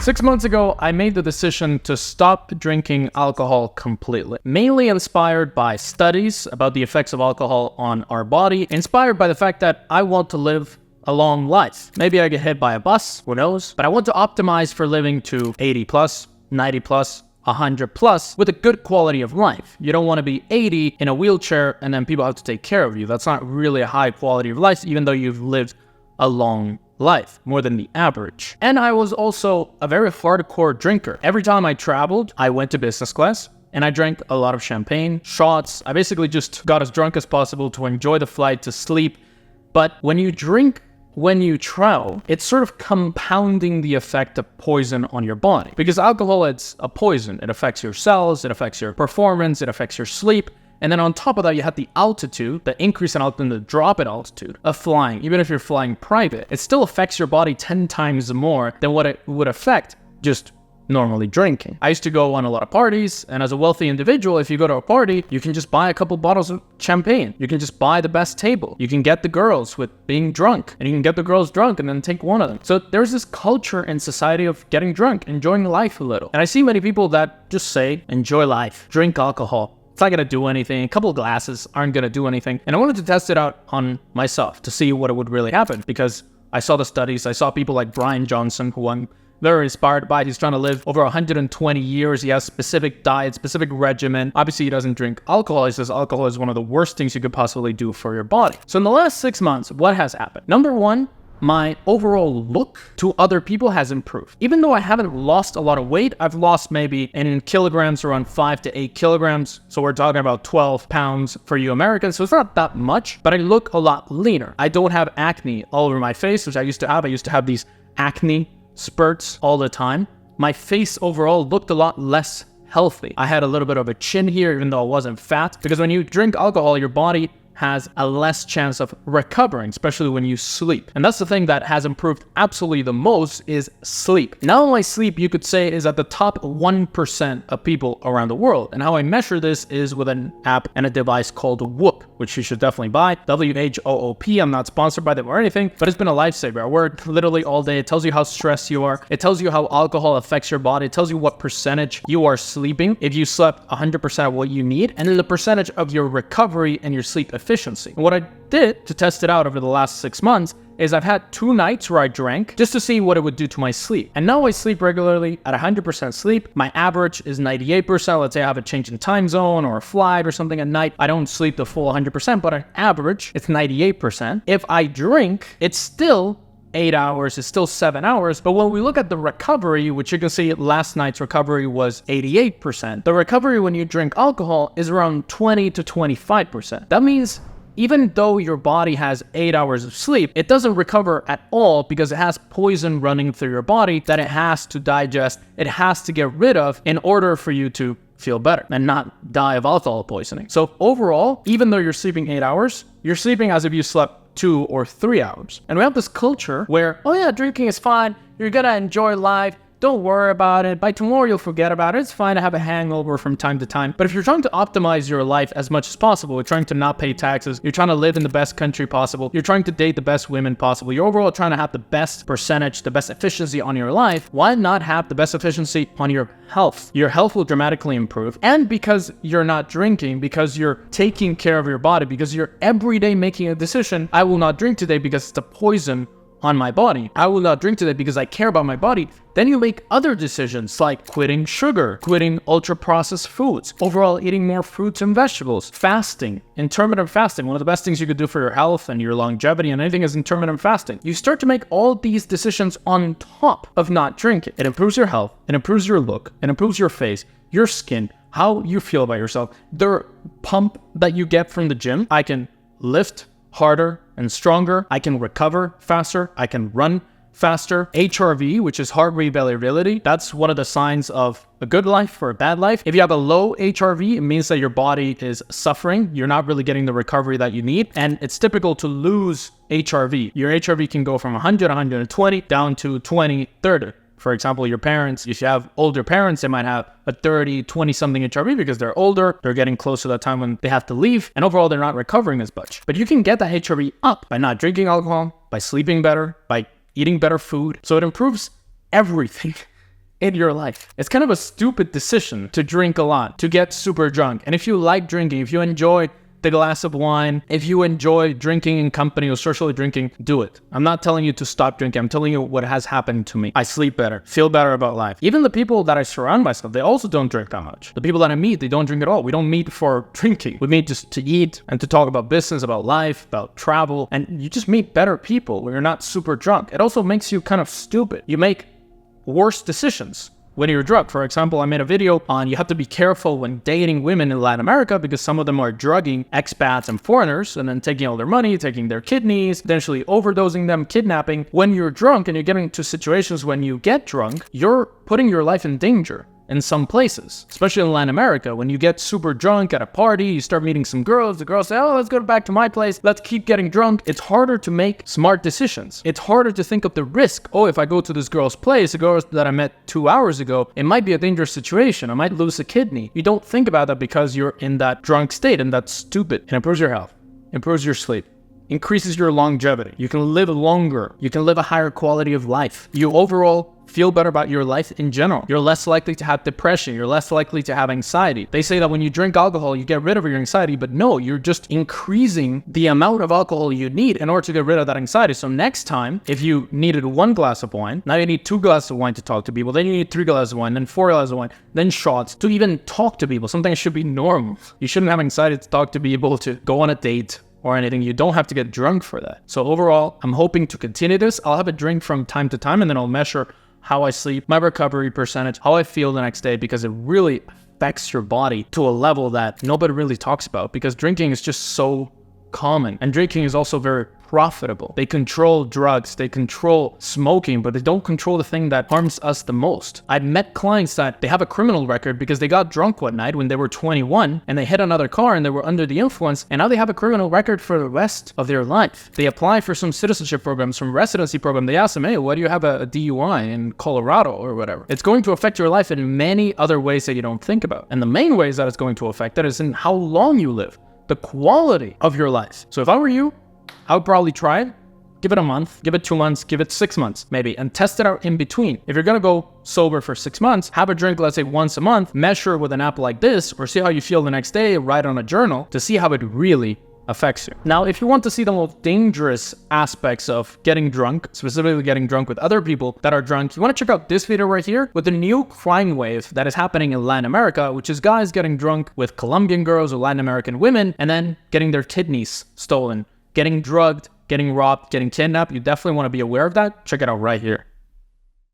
6 months ago, I made the decision to stop drinking alcohol completely, mainly inspired by studies about the effects of alcohol on our body, inspired by the fact that I want to live a long life. Maybe I get hit by a bus, who knows? But I want to optimize for living to 80 plus, 90 plus, 100 plus with a good quality of life. You don't want to be 80 in a wheelchair and then people have to take care of you. That's not really a high quality of life, even though you've lived a long life, more than the average. And I was also a very hardcore drinker. Every time I traveled, I went to business class and I drank a lot of champagne, shots. I basically just got as drunk as possible to enjoy the flight, to sleep. But when you drink when you travel, it's sort of compounding the effect of poison on your body. Because alcohol, it's a poison. It affects your cells, it affects your performance, it affects your sleep. And then on top of that, you have the altitude, the increase in altitude, the drop in altitude of flying. Even if you're flying private, it still affects your body 10 times more than what it would affect just normally drinking. I used to go on a lot of parties, and as a wealthy individual, if you go to a party, you can just buy a couple bottles of champagne. You can just buy the best table. You can get the girls with being drunk, and you can get the girls drunk and then take one of them. So there's this culture in society of getting drunk, enjoying life a little. And I see many people that just say, enjoy life, drink alcohol. It's not gonna do anything. A couple of glasses aren't gonna do anything. And I wanted to test it out on myself to see what would really happen, because I saw the studies. I saw people like Brian Johnson, who I'm very inspired by. He's trying to live over 120 years. He has specific diet, specific regimen. Obviously, he doesn't drink alcohol. He says alcohol is one of the worst things you could possibly do for your body. So in the last 6 months, what has happened? Number one, my overall look to other people has improved. Even though I haven't lost a lot of weight, I've lost maybe in kilograms around 5 to 8 kilograms. So we're talking about 12 pounds for you Americans. So it's not that much, but I look a lot leaner. I don't have acne all over my face, which I used to have. I used to have these acne spurts all the time. My face overall looked a lot less healthy. I had a little bit of a chin here, even though I wasn't fat, because when you drink alcohol, your body has a less chance of recovering, especially when you sleep. And that's the thing that has improved absolutely the most, is sleep. Now my sleep, you could say, is at the top 1% of people around the world. And how I measure this is with an app and a device called Whoop, which you should definitely buy. WHOOP. I'm not sponsored by them or anything, but it's been a lifesaver. I wear it literally all day. It tells you how stressed you are. It tells you how alcohol affects your body. It tells you what percentage you are sleeping, if you slept 100% of what you need, and then the percentage of your recovery and your sleep efficiency. And what I did to test it out over the last 6 months is I've had 2 nights where I drank just to see what it would do to my sleep. And now I sleep regularly at 100% sleep. My average is 98%. Let's say I have a change in time zone or a flight or something at night. I don't sleep the full 100%, but on average, it's 98%. If I drink, it's still 8 hours, it's still 7 hours. But when we look at the recovery, which you can see last night's recovery was 88%, the recovery when you drink alcohol is around 20 to 25%. That means even though your body has 8 hours of sleep, it doesn't recover at all because it has poison running through your body that it has to digest, it has to get rid of in order for you to feel better and not die of alcohol poisoning. So overall, even though you're sleeping 8 hours, you're sleeping as if you slept 2 or 3 hours. And we have this culture where, oh yeah, drinking is fine, you're gonna enjoy life, don't worry about it, by tomorrow you'll forget about it, it's fine to have a hangover from time to time. But if you're trying to optimize your life as much as possible, you're trying to not pay taxes, you're trying to live in the best country possible, you're trying to date the best women possible, you're overall trying to have the best percentage, the best efficiency on your life, why not have the best efficiency on your health? Your health will dramatically improve. And because you're not drinking, because you're taking care of your body, because you're every day making a decision, I will not drink today because it's a poison on my body. I will not drink today because I care about my body. Then you make other decisions like quitting sugar, quitting ultra-processed foods, overall eating more fruits and vegetables, fasting, intermittent fasting. One of the best things you could do for your health and your longevity and anything is intermittent fasting. You start to make all these decisions on top of not drinking. It improves your health, it improves your look, it improves your face, your skin, how you feel about yourself. The pump that you get from the gym, I can lift harder and stronger, I can recover faster, I can run faster. HRV, which is heart rate variability, that's one of the signs of a good life or a bad life. If you have a low HRV, it means that your body is suffering. You're not really getting the recovery that you need. And it's typical to lose HRV. Your HRV can go from 100, 120 down to 20, 30. For example, your parents, if you have older parents, they might have a 30, 20-something HRV because they're older, they're getting close to that time when they have to leave, and overall, they're not recovering as much. But you can get that HRV up by not drinking alcohol, by sleeping better, by eating better food. So it improves everything. in your life. It's kind of a stupid decision to drink a lot, to get super drunk. And if you like drinking, if you enjoy the glass of wine, if you enjoy drinking in company or socially drinking, do it. I'm not telling you to stop drinking. I'm telling you what has happened to me. I sleep better, feel better about life. Even the people that I surround myself, they also don't drink that much. The people that I meet, they don't drink at all. We don't meet for drinking. We meet just to eat and to talk about business, about life, about travel. And you just meet better people when you're not super drunk. It also makes you kind of stupid. You make worse decisions when you're drunk. For example, I made a video on you have to be careful when dating women in Latin America because some of them are drugging expats and foreigners and then taking all their money, taking their kidneys, potentially overdosing them, kidnapping. When you're drunk and you're getting into situations when you get drunk, you're putting your life in danger. In some places, especially in Latin America, when you get super drunk at a party, you start meeting some girls, the girls say, oh, let's go back to my place, let's keep getting drunk. It's harder to make smart decisions. It's harder to think of the risk. Oh, if I go to this girl's place, a girl that I met 2 hours ago, it might be a dangerous situation. I might lose a kidney. You don't think about that because you're in that drunk state, and that's stupid. It improves your health, improves your sleep, increases your longevity. You can live longer. You can live a higher quality of life. You overall feel better about your life in general. You're less likely to have depression. You're less likely to have anxiety. They say that when you drink alcohol, you get rid of your anxiety, but no, you're just increasing the amount of alcohol you need in order to get rid of that anxiety. So next time, if you needed 1 glass of wine, now you need 2 glasses of wine to talk to people, then you need 3 glasses of wine, then 4 glasses of wine, then shots to even talk to people. Something that should be normal. You shouldn't have anxiety to talk to people, to go on a date or anything. You don't have to get drunk for that. So overall, I'm hoping to continue this. I'll have a drink from time to time and then I'll measure how I sleep, my recovery percentage, how I feel the next day, because it really affects your body to a level that nobody really talks about, because drinking is just so common. And drinking is also very profitable. They control drugs, they control smoking, but they don't control the thing that harms us the most. I've met clients that they have a criminal record because they got drunk one night when they were 21 and they hit another car and they were under the influence, and now they have a criminal record for the rest of their life. They apply for some citizenship program, some residency program. They ask them, hey, why do you have a DUI in Colorado or whatever? It's going to affect your life in many other ways that you don't think about. And the main ways that it's going to affect that is in how long you live, the quality of your life. So if I were you, I would probably try it. Give it a month, give it 2 months, give it 6 months maybe, and test it out in between. If you're gonna go sober for 6 months, have a drink, let's say once a month, measure with an app like this, or see how you feel the next day, write on a journal to see how it really affects you. Now, if you want to see the most dangerous aspects of getting drunk, specifically getting drunk with other people that are drunk, you want to check out this video right here with the new crime wave that is happening in Latin America, which is guys getting drunk with Colombian girls or Latin American women and then getting their kidneys stolen, getting drugged, getting robbed, getting kidnapped. You definitely want to be aware of that. Check it out right here.